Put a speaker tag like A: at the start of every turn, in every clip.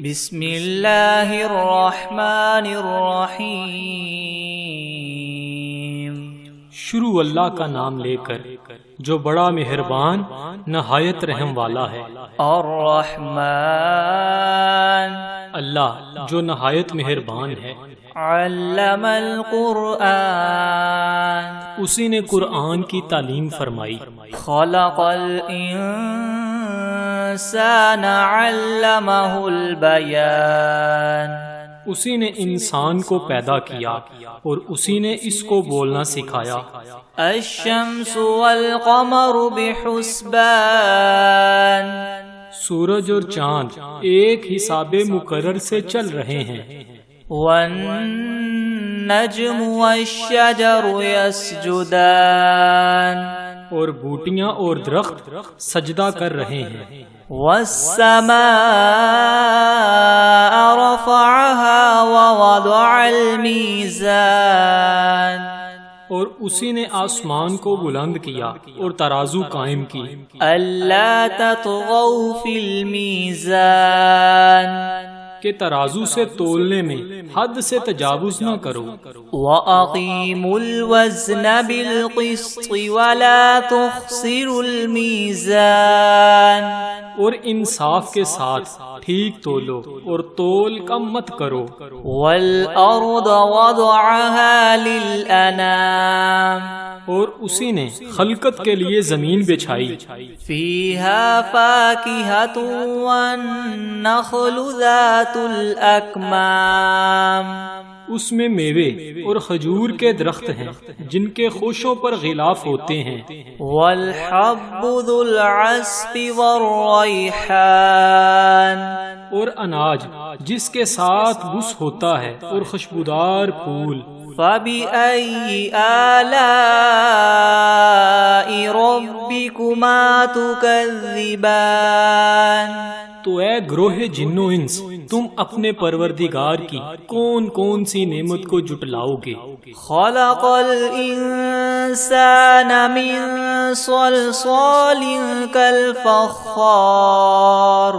A: بسم اللہ الرحمن الرحیم۔
B: شروع اللہ کا نام لے کر جو بڑا مہربان نہایت رحم والا ہے۔
A: الرحمن،
B: اللہ جو نہایت مہربان ہے۔
A: علم القرآن،
B: اسی نے قرآن کی تعلیم فرمائی۔
A: خلق الانسان علمہ البیان،
B: اسی نے انسان کو پیدا کیا اور اسی نے اس کو بولنا سکھایا۔
A: الشمس والقمر بحسبان،
B: سورج اور چاند ایک حساب مقرر سے چل رہے ہیں۔
A: والنجم والشجر يسجدان،
B: اور بوٹیاں اور درخت سجدہ کر رہے ہیں۔
A: والسماء رفعها ووضع الميزان،
B: اور اسی نے آسمان کو بلند کیا اور ترازو قائم کی۔
A: ألا تطغوا في الميزان،
B: کہ ترازو سے تولنے میں حد سے تجاوز نہ کرو۔
A: وَأَقِيمُوا الْوَزْنَ بِالْقِسْطِ وَلَا تُخْسِرُوا الْمِيزَانَ،
B: اور انصاف کے ساتھ ٹھیک تولو اور تول کم مت کرو۔
A: وَالْأَرْضَ وَضَعَهَا لِلْأَنَامِ،
B: اور اسی نے خلقت کے لیے زمین بچھائی۔
A: فِيهَا فَاكِهَةٌ وَالنَّخْلُ ذَاتُ الْأَكْمَامِ،
B: اس میں میوے اور کھجور کے درخت ہیں جن کے خوشوں پر غلاف ہوتے ہیں۔
A: وَالْحَبُّ ذُو الْعَصْفِ وَالرَّيْحَانِ،
B: اور اناج جس کے ساتھ بس ہوتا ہے اور خوشبودار پھول۔
A: فَبِأَيِّ آلَاءِ رَبِّكُمَا تُكَذِّبَانِ،
B: تو اے گروہ جن و انس، تم اپنے پروردگار کی کون کون سی نعمت کو جٹلاؤ گے؟
A: خَلَقَ الْإِنسَانَ مِنْ صَلْصَالٍ كَالْفَخَّارِ،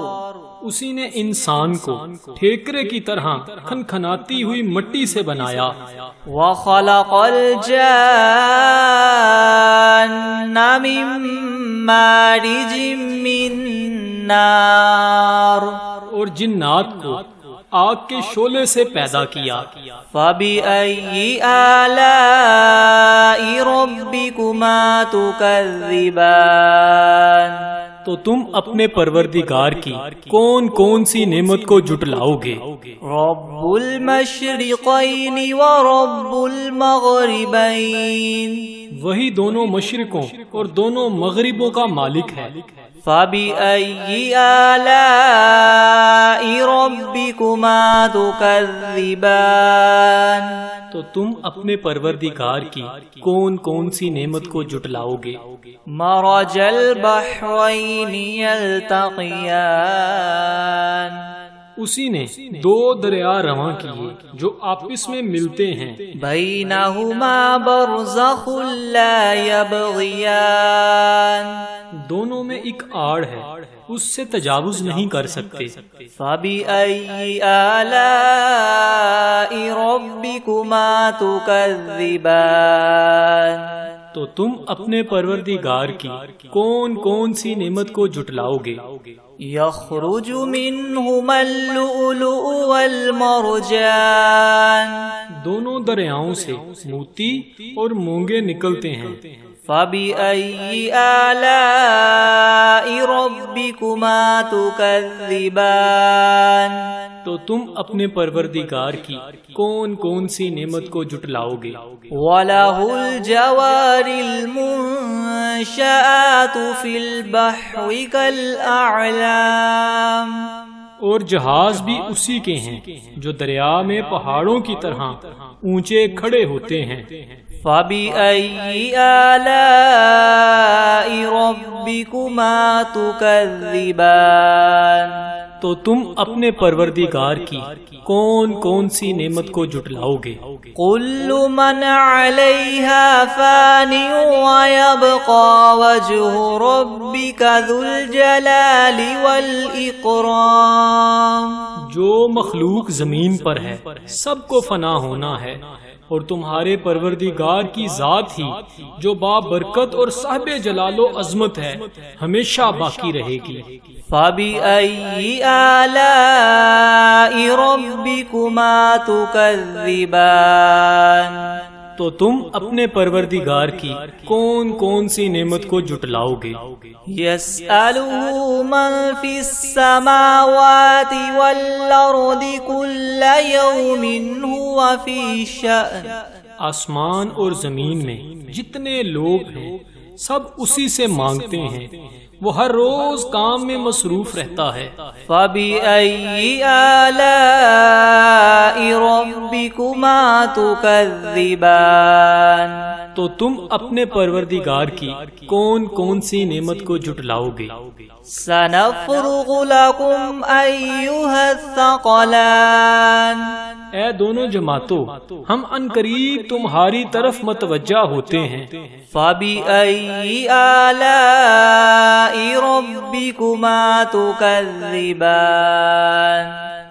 A: اسی
B: نے انسان کو ٹھیکرے کی طرح کھنکھناتی ہوئی مٹی سے بنایا۔
A: وَخَلَقَ الْجَانَّ مِن مَّارِجٍ مِّن نَّارٍ،
B: اور جنات کو آگ کے شعلے سے پیدا کیا۔
A: فَبِأَيِّ آلَاءِ رَبِّكُمَا تُكَذِّبَانِ،
B: تو تم اپنے پروردگار کی کون کون سی نعمت کو جٹلاؤ گے؟
A: رب المشرقین ورب المغربین،
B: وہی دونوں مشرقوں اور دونوں مغربوں کا مالک ہے۔
A: فَبِأَيِّ آلَاءِ رَبِّكُمَا تُكَذِّبَانِ،
B: تو تم اپنے پروردگار کی کون کون سی نعمت کو جٹلاؤ گے؟
A: مرج البحرین یلتقیان،
B: اسی نے دو دریا رواں کیے جو آپس میں ملتے ہیں۔
A: بینہما برزخ لا یبغیان، دونوں
B: میں ایک آڑ ہے، اس سے تجاوز نہیں کر سکتے۔
A: فَبِأَيِّ آلَاءِ رَبِّكُمَا تُكَذِّبَانِ،
B: تو تم اپنے پروردگار کی کون کون سی نعمت کو جٹلاؤ گے؟
A: یخرج منہما اللؤلؤ والمرجان، دونوں
B: دریاؤں سے موتی اور مونگے نکلتے ہیں۔
A: فَبِأَيِّ آلَاءِ رَبِّكُمَا تُكَذِّبَانِ،
B: تو تم اپنے پروردگار کی کون کون سی نعمت کو جٹلاؤ گے؟
A: وَلَهُ الْجَوَارِ الْمُنشَآتُ فِي الْبَحْرِ كَالْأَعْلَامِ،
B: اور جہاز بھی اسی کے ہیں جو دریا میں پہاڑوں کی طرح اونچے کھڑے ہوتے ہیں۔
A: فَبِأَيِّ آلَاءِ رَبِّكُمَا تُكَذِّبَانِ،
B: تو تم اپنے پروردگار کی کون کون سی نعمت کو جٹلاؤ گے؟
A: كل من عليها فان ويبقى وجه ربك ذو الجلال والإكرام،
B: جو مخلوق زمین پر ہے سب کو فنا ہونا ہے، اور تمہارے پروردگار کی ذات ہی جو بابرکت اور صاحب جلال و عظمت ہے ہمیشہ باقی رہے گی۔
A: فَبِأَيِّ آلَاءِ رَبِّكُمَا تُكَذِّبَانِ،
B: تو تم اپنے پروردگار کی کون کون سی نعمت کو جھٹلاؤ گے؟
A: يَسْأَلُهُ مَن فِي السَّمَاوَاتِ وَالْأَرْضِ كُلَّ يَوْمٍ هُوَ فِي شَأْنٍ،
B: آسمان اور زمین میں جتنے لوگ ہیں سب اسی سے مانگتے ہیں، وہ ہر روز کام میں مصروف رہتا ہے۔
A: فَبِأَيِّ آلَاءِ رَبِّكُمَا تُكَذِّبَانِ،
B: تو تم اپنے پروردگار کی کون کون سی نعمت کو جھٹلاؤ گے؟
A: سَنَفْرُغُ لَكُمْ أَيُّهَ الثَّقَلَانِ،
B: اے دونوں جماعتوں، ہم عنقریب تمہاری طرف متوجہ ہوتے ہیں۔
A: فَبِأَيِّ آلَاءِ رَبِّكُمَا تُكَذِّبَانِ،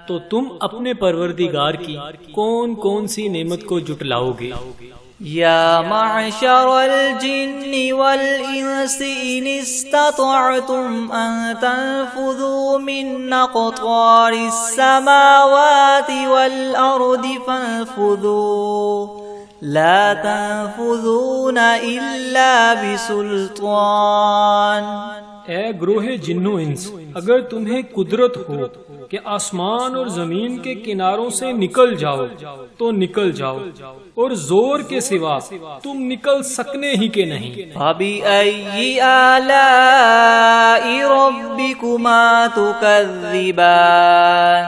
B: تو تم اپنے پروردگار کی کون کون سی نعمت کو جھٹلاؤ گے؟
A: یا معشر الجن والانس ان استطعتم ان تنفذوا من اقطار السماوات والارض فانفذوا لا تنفذون الا بسلطان۔
B: اے گروہ جن و انس، اگر تمہیں قدرت ہو کہ آسمان اور زمین کے کناروں سے نکل جاؤ تو نکل جاؤ، اور زور کے سوا تم نکل سکنے ہی کے نہیں۔
A: فَبِأَيِّ آلَاءِ رَبِّكُمَا تُكَذِّبَانِ،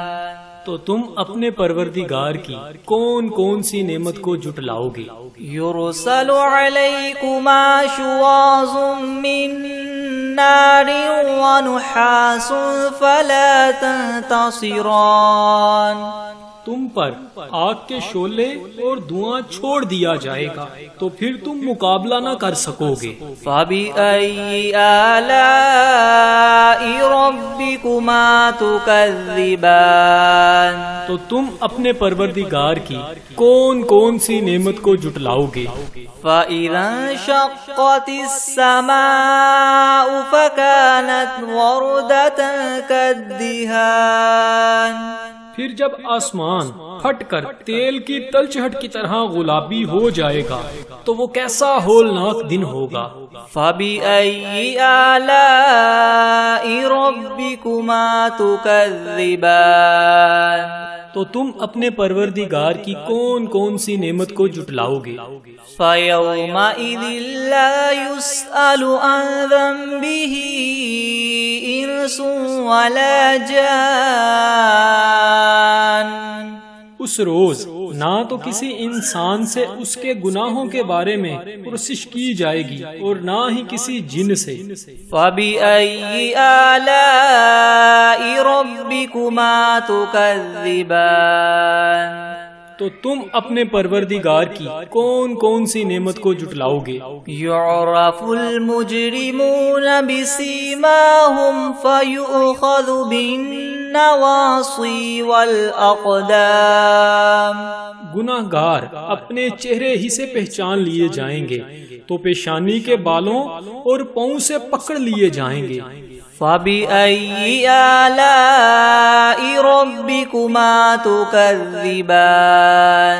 B: تو تم اپنے پروردگار کی کون کون سی نعمت کو جھٹلاؤ گے؟
A: يُرْسَلُ عَلَيْكُمَا شُوَاظٌ مِّن نَّارٍ وَنُحَاسٌ فَلَا تَنتَصِرَانِ،
C: تم پر آگ کے شعلے اور دھواں چھوڑ دیا جائے گا تو پھر تم مقابلہ نہ کر سکو گے۔
A: فَبِأَيِّ آلَاءِ رَبِّكُمَا تُكَذِّبَانِ،
B: تو تم اپنے پروردگار کی کون کون سی نعمت کو جھٹلاؤ گے؟
A: فَإِذَا انشَقَّتِ السَّمَاءُ فَكَانَتْ وَرْدَةً كَالدِّهَانِ،
B: پھر جب آسمان پھٹ کر تیل کی تلچھٹ کی طرح گلابی ہو جائے گا تو وہ کیسا ہولناک دن ہوگا۔
A: فَبِأَيِّ آلَاءِ رَبِّكُمَا تُكَذِّبَانِ،
B: تو تم اپنے پروردگار کی کون کون سی نعمت کو جھٹلاؤ گے؟
A: فَيَوْمَئِذٍ لَا يُسْأَلُ عَنْ ذَنبِهِ إِنسٌ وَلَا جَانٌ،
B: اس روز نہ تو کسی انسان سے اس کے گناہوں کے بارے میں پرسش کی جائے گی اور نہ ہی کسی جن سے۔
A: فَبِأَيِّ آلَاءِ رَبِّكُمَا تُكَذِّبَانِ،
B: تو تم اپنے پروردگار کی کون کون سی نعمت کو جھٹلاؤ گے؟
A: يُعْرَفُ الْمُجْرِمُونَ بِسِيمَاهُمْ فَيُؤْخَذُ بِالنَّوَاصِي وَالْأَقْدَامِ،
B: گناہگار اپنے چہرے ہی سے پہچان لیے جائیں گے تو پیشانی کے بالوں اور پاؤں سے پکڑ لیے جائیں گے۔
A: فَبِأَيِّ آلَاءِ رَبِّكُمَا تُكَذِّبَانِ،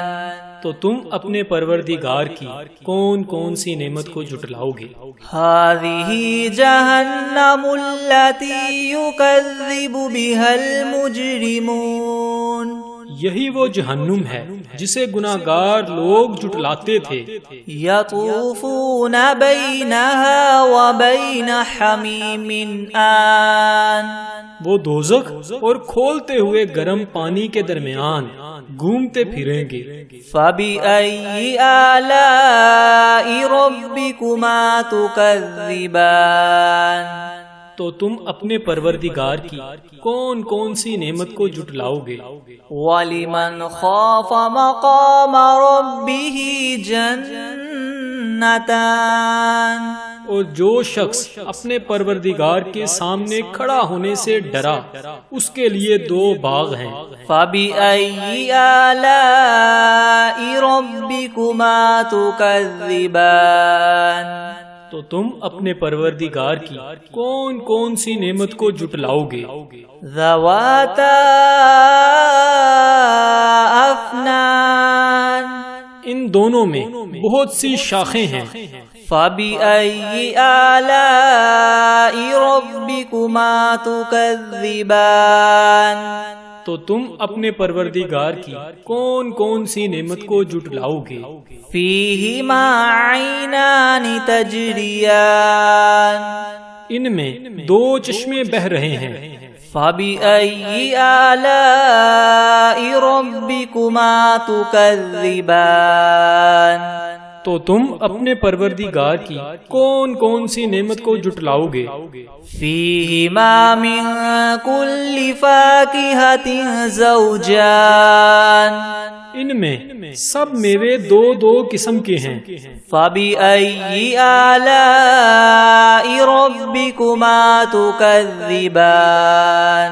B: تو تم اپنے پروردگار کی کون کون سی نعمت کو جھٹلاؤ گے؟
A: هَذِهِ جَهَنَّمُ الَّتِي يُكَذِّبُ بِهَا الْمُجْرِمُونَ،
B: یہی وہ جہنم ہے جسے گناہگار لوگ جھٹلاتے تھے۔
A: يَطُوفُونَ بَيْنَهَا وَبَيْنَ حَمِيمٍ آن،
B: وہ دوزخ اور کھولتے ہوئے گرم پانی کے درمیان گھومتے پھریں گے۔
A: فَبِأَيِّ آلَاءِ رَبِّكُمَا تُكَذِّبَانِ،
B: تو تم اپنے پروردگار کی کون کون سی نعمت کو جھٹلاؤ گے؟
A: وَلِمَنْ خَافَ مَقَامَ رَبِّهِ جَنَّتَانِ،
B: اور جو شخص اپنے پروردگار کے سامنے کھڑا ہونے سے ڈرا اس کے لیے 2 باغ ہیں۔
A: فَبِأَيِّ آلَاءِ رَبِّكُمَا تُكَذِّبَانِ
B: تو تم اپنے پروردگار کی کون کون سی نعمت کو جھٹلاؤ گے؟
A: ذَوَاتَا أَفْنَانٍ
B: ان دونوں میں بہت سی شاخیں ہیں۔
A: فَبِأَيِّ آلَاءِ رَبِّكُمَا تُكَذِّبَانِ
B: تو تم اپنے پروردگار کی کون کون سی نعمت کو جھٹلاؤ گے؟
A: فِيهِمَا عَيْنَانِ تَجْرِيَانِ
B: ان میں 2 چشمے بہہ رہے ہیں۔
A: فَبِأَيِّ آلَاءِ رَبِّكُمَا تُكَذِّبَانِ
B: تو تم اپنے پروردگار کی کون کون سی نعمت کو جھٹلاؤ گے؟
A: فِيهِمَا مِن كُلِّ فَاكِهَةٍ زَوْجَانِ
B: ان میں سب میوے 2 قسم کے ہیں۔
A: فَبِأَيِّ آلَاءِ رَبِّكُمَا تُكَذِّبَانِ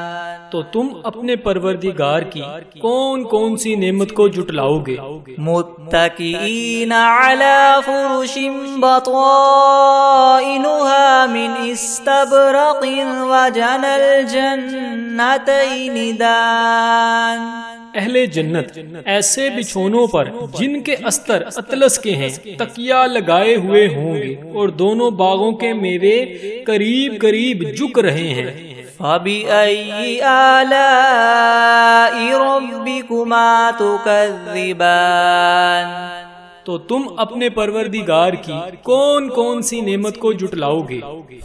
B: تو تم اپنے پروردگار کی کون کون سی نعمت کو جھٹلاؤ گے؟
A: متكئين على فرش بطائنها من استبرق وجنى الجنتين دان
B: اہل جنت ایسے بچھونوں پر جن کے استر اطلس کے ہیں تکیہ لگائے ہوئے ہوں گے اور دونوں باغوں کے میوے قریب قریب جھک رہے ہیں۔
A: فَبِأَيِّ آلَاءِ رَبِّكُمَا تُكَذِّبَانِ
B: تو تم اپنے پروردگار کی کون کون سی نعمت کو جھٹلاؤ گے؟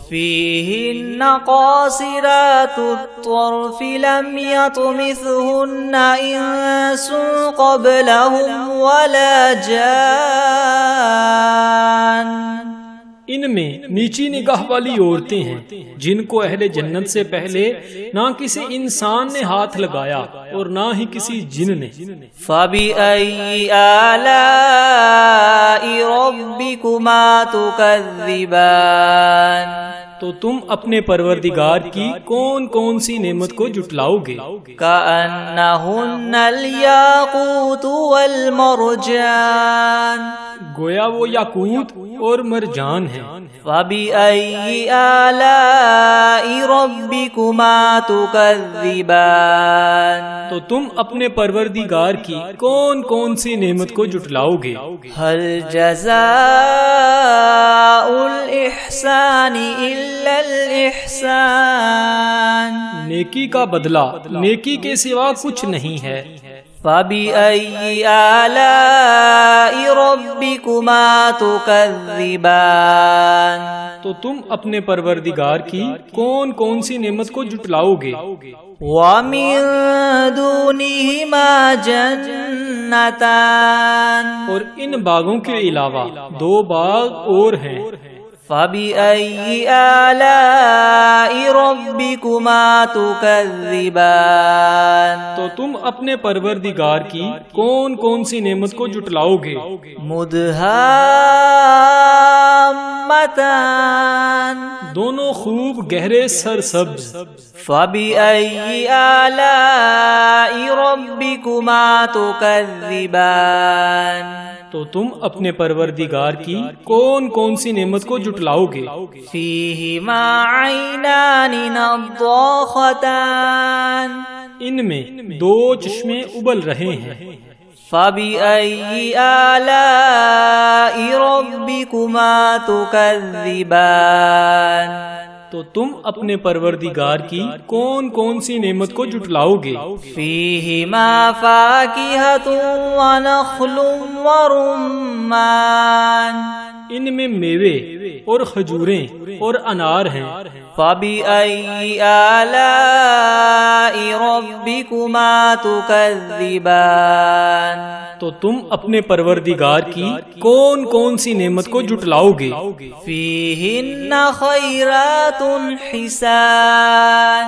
A: فِيهِنَّ قَاصِرَاتُ الطَّرْفِ لَمْ يَطْمِثْهُنَّ إِنسٌ قَبْلَهُمْ وَلَا جَانٌّ
B: ان میں نیچی نگاہ والی عورتیں ہیں جن کو اہل جنت سے پہلے نہ کسی انسان نے ہاتھ لگایا اور نہ ہی کسی جن نے۔
A: فَبِأَيِّ آلَاءِ رَبِّكُمَا تُكَذِّبَانِ
B: تو تم اپنے پروردگار کی کون کون سی نعمت کو جھٹلاؤ گے؟
A: كَأَنَّهُنَّ الْيَاقُوتُ وَالْمَرْجَانُ
B: گویا وہ یاقوت اور مرجان ہیں۔
A: فَبِأَيِّ آلَاءِ رَبِّكُمَا تُكَذِّبَانِ
B: تو تم اپنے پروردگار کی کون کون سی نعمت کو جھٹلاؤ گے؟
A: هَلْ جَزَاءُ الْإِحْسَانِ إِلَّا الْإِحْسَانُ
B: نیکی کا بدلہ نیکی کے سوا کچھ نہیں ہے۔
A: فَبِأَيِّ آلَاءِ رَبِّكُمَا تُكَذِّبَانِ
C: تو تم اپنے پروردگار کی کون کون سی نعمت کو جھٹلاؤ گے؟
A: وَمِن دُونِهِمَا جَنَّتَانِ
C: اور ان باغوں کے علاوہ 2 باغ اور ہیں۔
A: فَبِأَيِّ آلَاءِ رَبِّكُمَا تُكَذِّبَانِ
C: تو تم اپنے پروردگار کی کون کون سی نعمت کو جھٹلاؤ گے؟
A: مُدْهَامَّتَانِ
C: دونوں خوب گہرے سرسبز۔
A: فَبِأَيِّ آلَاءِ رَبِّكُمَا تُكَذِّبَانِ
C: تو تم اپنے پروردگار کی کون کون سی نعمت کو جھٹلاؤ گے؟
A: فِيهِمَا عَيْنَانِ نَضَّاخَتَانِ
C: ان میں 2 چشمے ابل رہے ہیں۔
A: فَبِأَيِّ آلَاءِ رَبِّكُمَا تُكَذِّبَانِ
C: تو تم اپنے پروردگار کی کون کون سی نعمت کو جھٹلاؤ گے؟
A: فِيهِمَا فَاكِهَةٌ وَنَخْلٌ وَرُمَّانٌ
C: ان میں میوے اور کھجوریں اور انار ہیں۔
A: فَبِأَيِّ آلَاءِ رَبِّكُمَا تُكَذِّبَانِ
C: تو تم اپنے پروردگار کی کون کون سی نعمت کو جھٹلاؤ گے؟
A: فِيهِنَّ خَيْرَاتٌ حِسَانٌ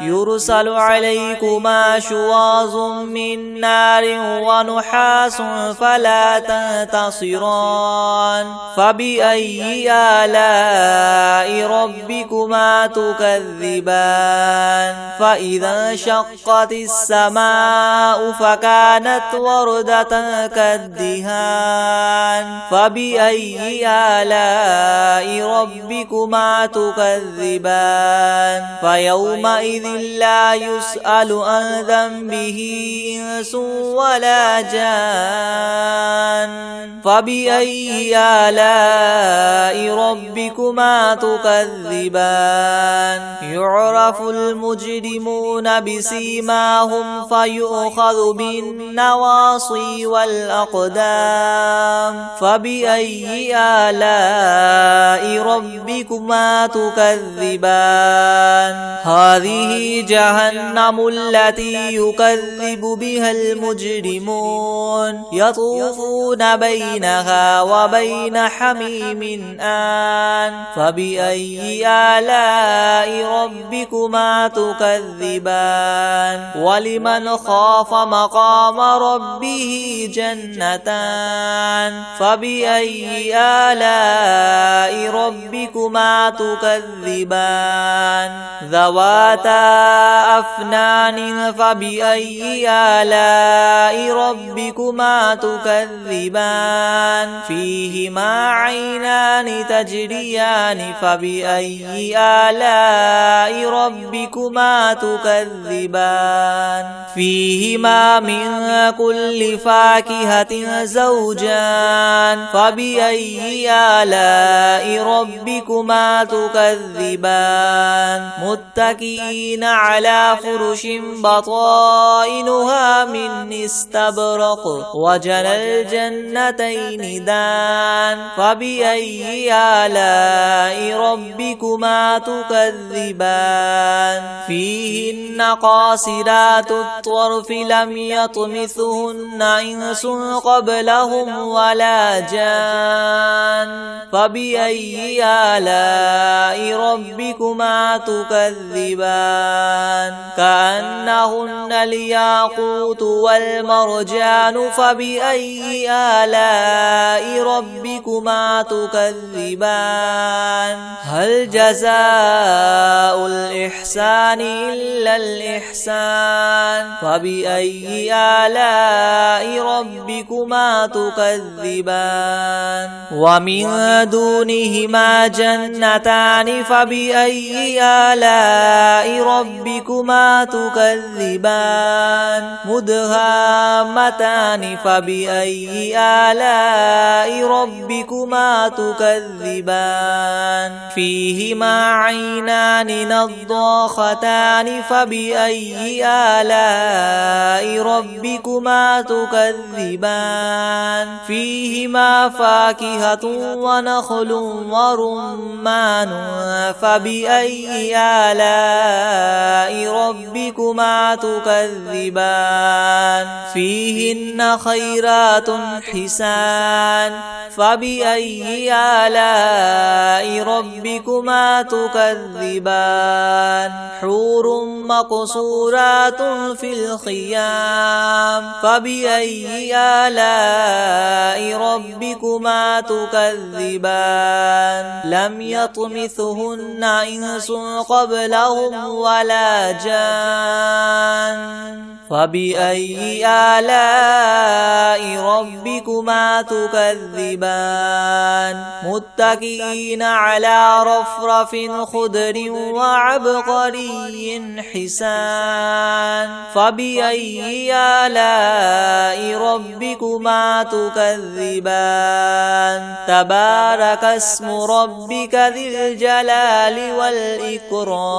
A: يرسل عليكما شواظ من نار ونحاس فلا تنتصران فبأي آلاء ربكما تكذبان فإذا انشقت السماء فكانت وردة كالدهان فبأي آلاء ربكما تكذبان فيومئذ لا يسأل عن ذنبه إنس ولا جان فبأي آلاء ربكما تكذبان يعرف المجرمون بسيماهم فيؤخذ بالنواصي والأقدام فبأي آلاء ربكما تكذبان هذه جهنم التي يكذب بها المجرمون يطوفون بينها وبين حميم آن فبأي آلاء ربكما تكذبان ولمن خاف مقام ربه جنتان فبأي آلاء ربكما تكذبان ذواتا أفنان فبأي آلاء ربكما تكذبان فيهما عينان تجريان فبأي آلاء ربكما تكذبان فيهما من كل فاكهة زوجان فبأي آلاء ربكما تكذبان متكئين على فرش بطائنها من استبرق وجنى الجنتين دان فبأي آلاء ربكما تكذبان فيهن قاصرات الطرف لم يطمثهن إنس قبلهم ولا جان فبأي آلاء ربكما تكذبان كأنهن الياقوت والمرجان فبأي آلاء ربكما تكذبان هل جزاء الإحسان إلا الإحسان فبأي آلاء ربكما تكذبان ومن دونهما جنتان فبأي آلاء ربكما تكذبان مدهامتان فبأي آلاء ربكما تكذبان فيهما عينان نضاختان فبأي آلاء ربكما تكذبان فيهما فاكهة ونخل ورمان فبأي آلاء ربكما تكذبان فيهن خيرات حسان فبأي آلاء ربكما تكذبان حور مقصورات في الخيام فبأي آلاء ربكما تكذبان لم يطمثهن إنس قبلهم ولا جان فبأي آلاء ربكما تكذبان متكئين على رفرف خضر وعبقري حسان فبأي آلاء ربكما تكذبان تبارك اسم ربك ذي الجلال والإكرام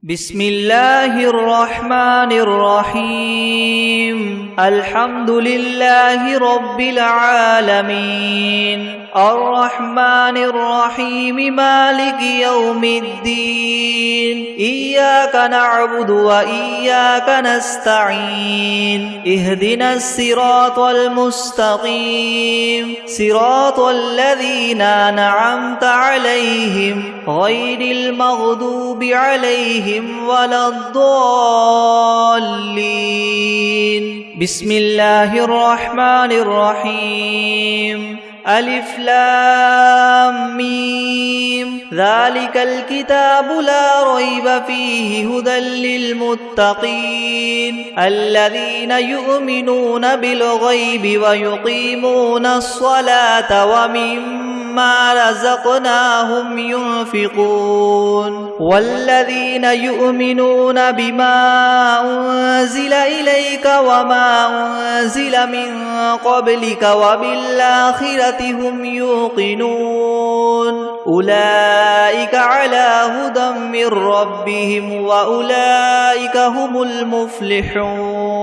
A: بسم الله الرحمن الرحيم الحمد لله رب العالمين الرحمن الرحيم مالك يوم الدين إياك نعبد وإياك نستعين اهدنا الصراط المستقيم صراط الذين أنعمت عليهم غير المغضوب عليهم ولا الضالين بسم الله الرحمن الرحيم ألف لام ميم ذلك الكتاب لا ريب فيه هدى للمتقين الذين يؤمنون بالغيب ويقيمون الصلاة ومما رزقناهم ينفقون والذين يؤمنون بما أنزل إليك وما أنزل من قبلك وبالآخرة هم يوقنون أولئك على هدى من ربهم وأولئك هم المفلحون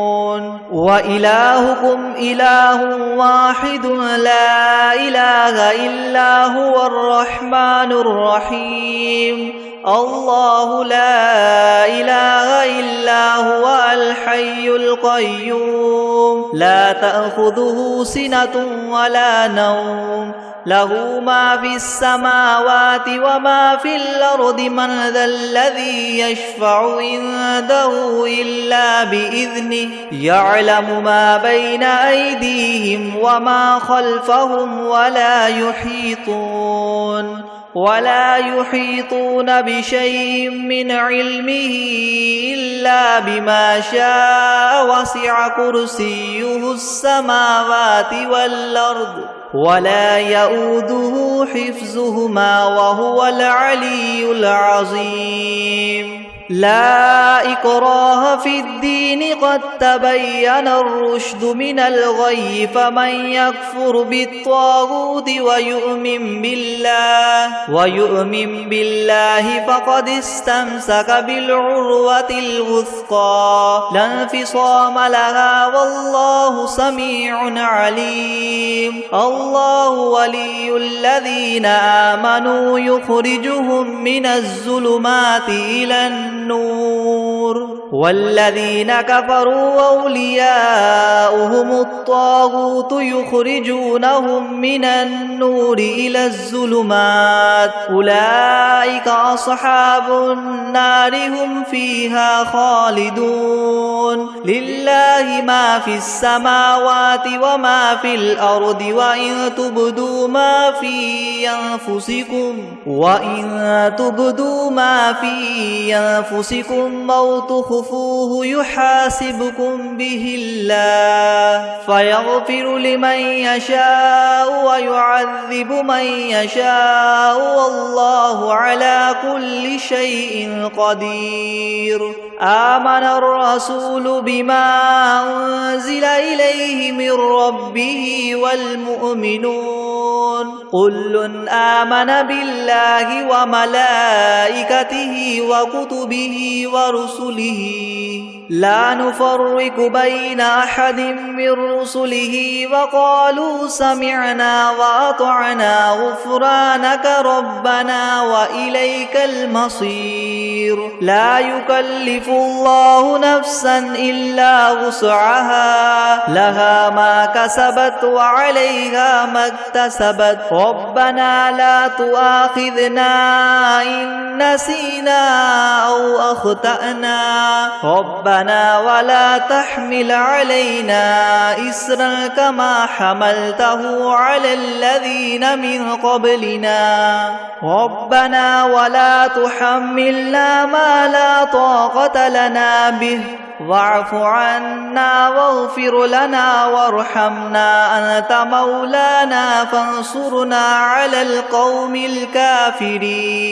A: وإلهكم إله واحد لا إله إلا هو الرحمن الرحيم الله لا إله إلا هو الحي القيوم لا تأخذه سنة ولا نوم له ما في السماوات وما في الأرض من ذا الذي يشفع عنده إلا بإذنه يعلم ما بين أيديهم وما خلفهم ولا يحيطون بشيء من علمه إلا بما شاء وسع كرسيه السماوات والأرض ولا يؤوده حفظهما وهو العلي العظيم لا إكراه في الدين قد تبين الرشد من الغي فمن يكفر بالطاغوت ويؤمن بالله فقد استمسك بالعروة الوثقى لا انفصام لها والله سميع عليم الله ولي الذين آمنوا يخرجهم من الظلمات إلى النور والذين كفروا أولياؤهم الطاغوت يخرجونهم من النور إلى الظلمات أولئك أصحاب النار هم فيها خالدون لله ما في السماوات وما في الأرض وإن تبدوا ما في أنفسكم أو تخفوه يحاسبكم به الله فيغفر لمن يشاء ويعذب من يشاء والله على كل شيء قدير آمن الرسول بما أنزل إليه من ربه والمؤمنون كل آمن بالله وملائكته وكتبه ورسله لا نفرق بين أحد من رسله وقالوا سمعنا وأطعنا غفرانك ربنا وإليك المصير لا يكلف الله نفسا إلا وسعها لها ما كسبت وعليها ما اكتسبت ربنا لا تؤاخذنا إن نسينا أو أخطأنا ربنا ولا تحمل علينا إسرا كما حملته على الذين من قبلنا ربنا ولا تحملنا ما لا طاقة لنا به واعف عنا واغفر لنا وارحمنا أنت مولانا فانصرنا على القوم الكافرين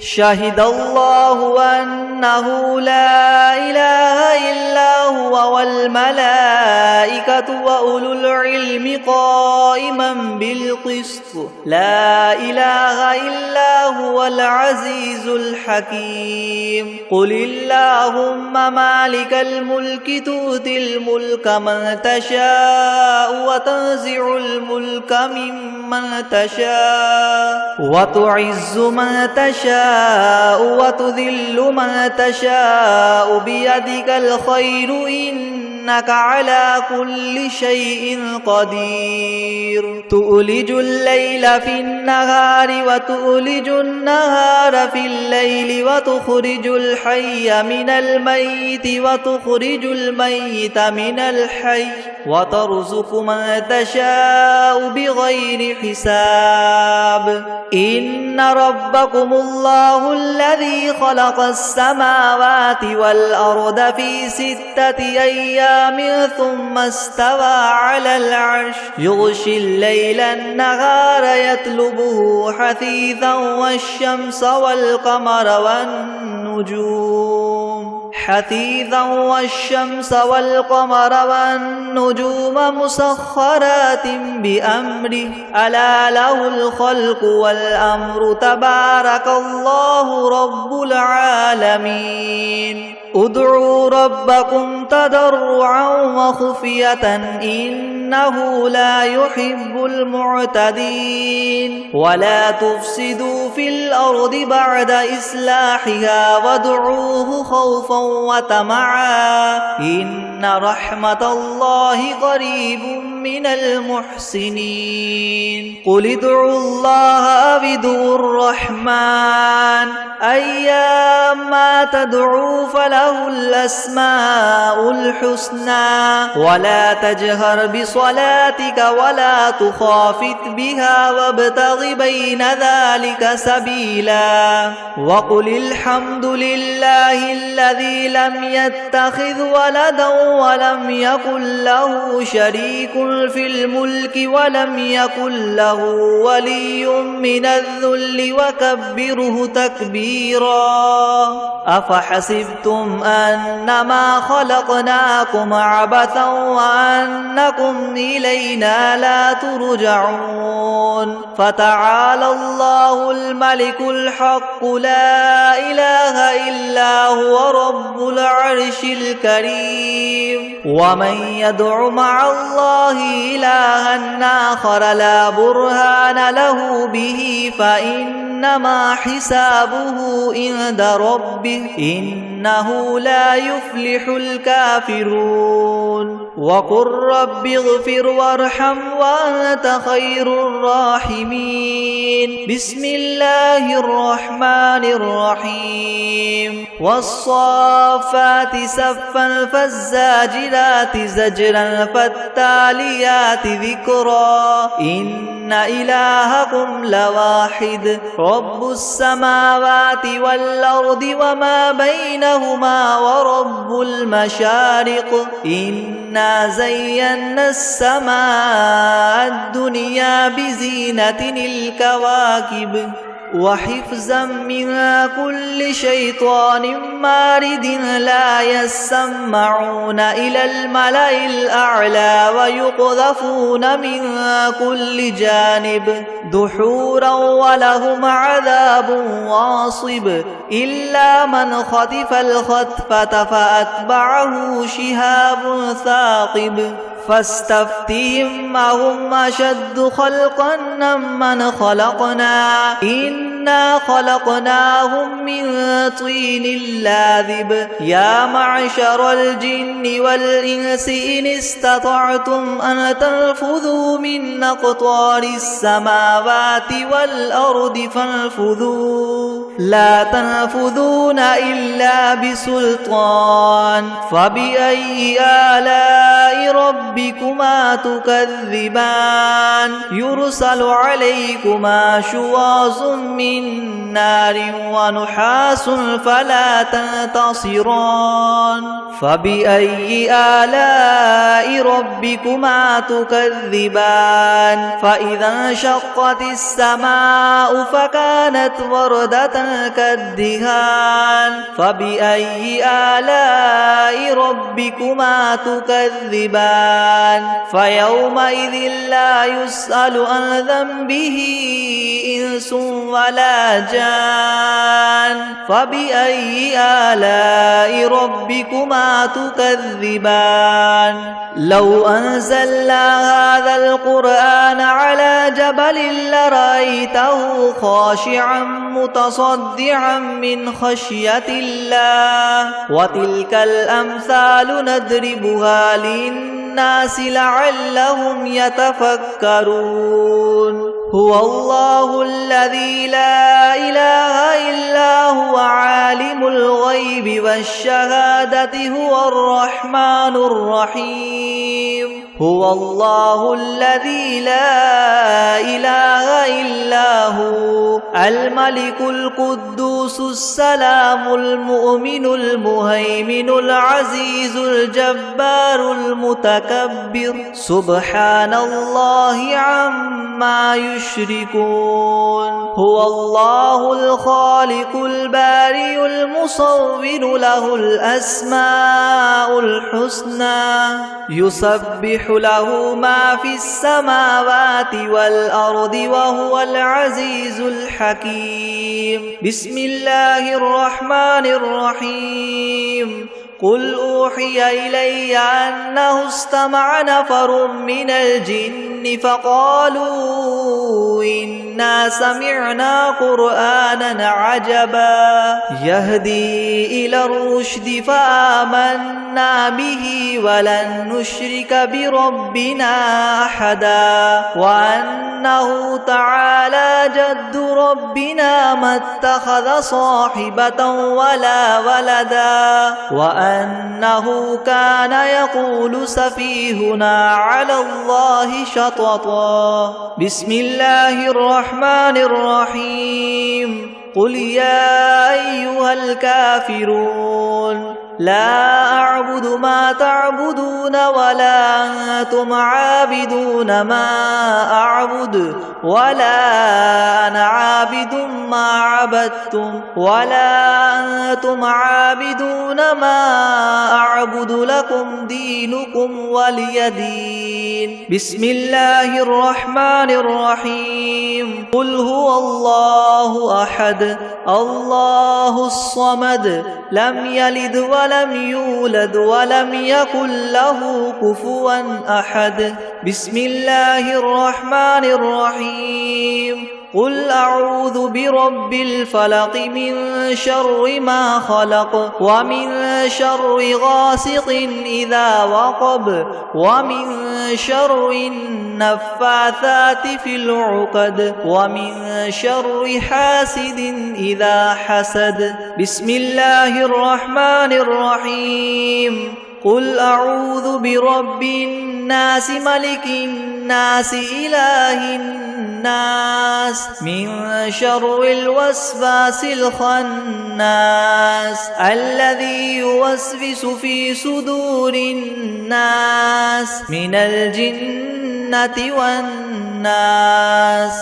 A: شهد الله أنه لا إله إلا هو والملائكة وأولو العلم قائما بالقسط لا إله إلا هو هو العزيز الحكيم قل اللهم مالك الملك تؤتي الملك من تشاء وتنزع الملك ممن تشاء وتعز من تشاء وتذل من تشاء بيدك الخير إنك على كل شيء قدير تؤلج الليل في النهار وتؤلج النهار في الليل وتخرج الحي من الميت وتخرج الميت من الحي وترزق من تشاء بغير حساب إن ربكم الله الذي خلق السماوات والأرض في 6 أيام ثم استوى على العرش يغشي الليل النهار يطلبه حثيثا والشمس والقمر والنجوم مسخرات بأمره ألا له الخلق والأمر تبارك الله رب العالمين ادعوا ربكم تضرعا وخفية إنه لا يحب المعتدين ولا تفسدوا في الأرض بعد إصلاحها وادعوه خوفا وطمعا إن رحمة الله قريب من المحسنين قل ادعوا الله أو ادعوا الرحمن أيما تدعوا فله الأسماء الحسنى ولا تجهر بصلاتك ولا تخافت بها وابتغ بين ذلك سبيلا وقل الحمد لله الذي لم يتخذ ولدا ولم يكن له شريك في الملك ولم يكن له ولي من الذل وكبره تكبيرا أفحسبتم أنما خلقناكم عبثا وأنكم إلينا لا ترجعون فتعالى الله الملك الحق لا إله إلا هو رب العرش الكريم ومن يدع مع الله إلها آخر لا برهان له به فإنما حسابه عند ربه إنه لا يفلح الكافرون وقل رب اغفر وارحم وأنت خير الراحمين بسم الله الرحمن الرحيم والصافات صفا فالزاجرات زجرا فالتاليات ذكرا إن إلهكم لواحد رب السماوات والأرض وما بينهما ورب المشارق إنا زينا السماء الدنيا بزينة الكواكب وحفظا من كل شيطان مارد لا يسمعون إلى الملأ الأعلى ويقذفون من كل جانب دحورا ولهم عذاب واصب إلا من خطف الخطفة فأتبعه شهاب ثاقب فاستفتهم أهم أشد خلقا ممن خلقنا إنا خلقناهم من طين لاذب يا معشر الجن والإنس إن استطعتم أن تنفذوا من أقطار السماوات والأرض فانفذوا لا تنفذون إلا بسلطان فبأي آلاء ربكما تكذبان يرسل عليكما شواظ من نار ونحاس فلا تنتصران فبأي آلاء ربكما تكذبان فإذا انشقت السماء فكانت كانت وردة كالدهان فبأي آلاء ربكما تكذبان فيومئذ لا يسأل عن ذنبه إنس ولا جان فبأي آلاء ربكما تكذبان لو أنزلنا هذا القرآن على جبل لرأيته خاشعا متصدعا من خشية الله وتلك الأمثال نضربها للناس لعلهم يتفكرون هو الله الذي لا إله إلا هو عالم الغيب والشهادة هو الرحمن الرحيم هو الله الذي لا إله إلا هو الملك القدوس السلام المؤمن المهيمن العزيز الجبار المتكبر سبحان الله عما يشركون هو الله الخالق البارئ المصور له الأسماء الحسنى يسبح له ما في السماوات والأرض وهو العزيز الحكيم بسم الله الرحمن الرحيم قل أوحي إلي أنه استمع نفر من الجن فقالوا إنا سمعنا قرآنا عجبا يهدي إلى الرشد فآمنا به ولن نشرك بربنا أحدا وأنه تعالى جد ربنا ما اتخذ صاحبة ولا ولدا وأنه كان يقول سفيهنا على الله شططا بسم الله الرحمن الرحيم قل يا أيها الكافرون لا أعبد ما تعبدون ولا أنتم عابدون ما أعبد ولا أنا عابد ما عبدتم ولا أنتم عابدون ما أعبد لكم دينكم ولي دين بسم الله الرحمن الرحيم قل هو الله أحد الله الصمد لم يلد ولم يولد ولم يكن له كفوا أحد بسم الله الرحمن الرحيم قل أعوذ برب الفلق من شر ما خلق ومن شر غاسق إذا وقب ومن شر النفاثات في العقد ومن شر حاسد إذا حسد بسم الله الرحمن الرحيم قل أعوذ برب الناس ملك الناس إله الناس من شر الوسواس الخناس الذي يوسوس في صدور الناس من الجنة والناس